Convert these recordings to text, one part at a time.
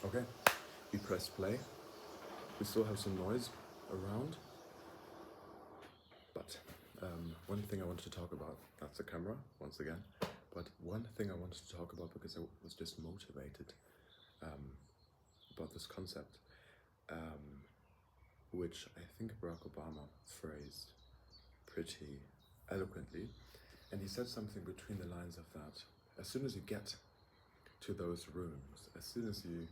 Okay, we press play. We still have some noise around, but one thing I wanted to talk about, that's the camera, once again, but one thing I wanted to talk about because I was just motivated about this concept, which I think Barack Obama phrased pretty eloquently, and he said something between the lines of that. As soon as you get to those rooms, as soon as you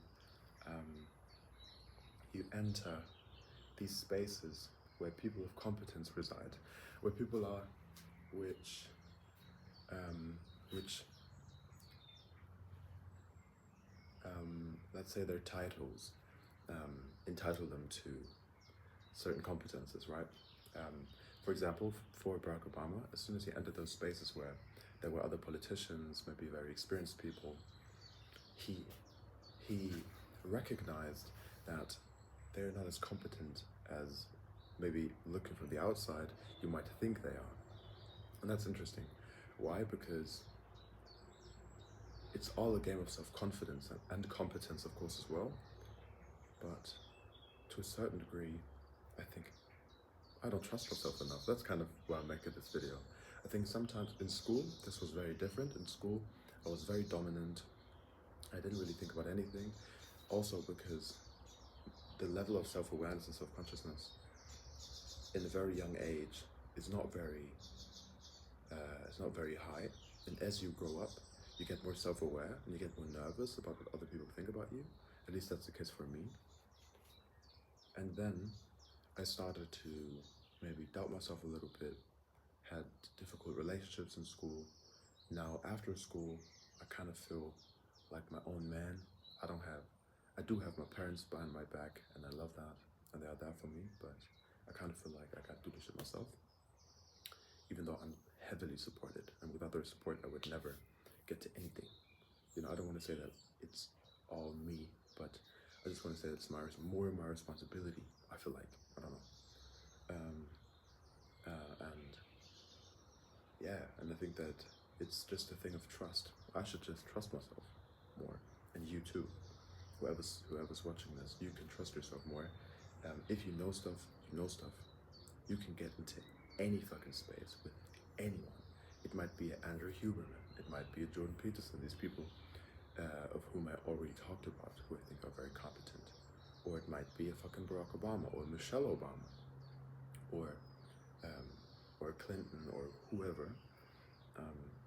enter these spaces where people of competence reside, where people are, which let's say their titles entitle them to certain competences, right? For example, for Barack Obama, as soon as he entered those spaces where there were other politicians, maybe very experienced people, he recognized that they're not as competent as maybe looking from the outside you might think they are. And that's interesting. Why? Because it's all a game of self-confidence and competence, of course, as well. But to a certain degree, I think I don't trust myself enough. That's kind of why I'm making this video. I think sometimes in school, this was very different. In school, I was very dominant. I didn't really think about anything. Also because the level of self-awareness and self-consciousness in a very young age is not very high. And as you grow up, you get more self-aware and you get more nervous about what other people think about you. At least that's the case for me. And then I started to maybe doubt myself a little bit, had difficult relationships in school. Now after school, I kind of feel like my own man. I do have my parents behind my back, and I love that, and they are there for me, but I kind of feel like I can't do this shit myself, even though I'm heavily supported, and without their support, I would never get to anything. You know, I don't want to say that it's all me, but I just want to say that it's more my responsibility, I feel like. I don't know. And yeah, and I think that it's just a thing of trust. I should just trust myself more, and you too. Whoever's watching this, you can trust yourself more. If you know stuff, you know stuff. You can get into any fucking space with anyone. It might be an Andrew Huberman, it might be a Jordan Peterson, these people of whom I already talked about, who I think are very competent. Or it might be a fucking Barack Obama, or Michelle Obama, or Clinton, or whoever.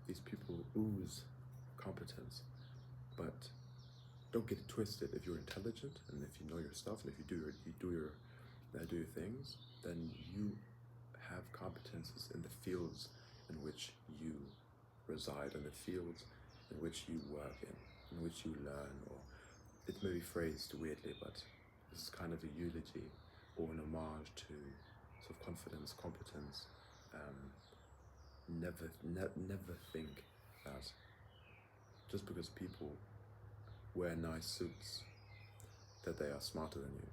These people ooze competence, but don't get it twisted. If you're intelligent and if you know your stuff and if you do your things, then you have competences in the fields in which you reside, in the fields in which you work in which you learn. Or it may be phrased weirdly, but this is kind of a eulogy or an homage to self-confidence, competence. Never think that just because people wear nice suits that they are smarter than you.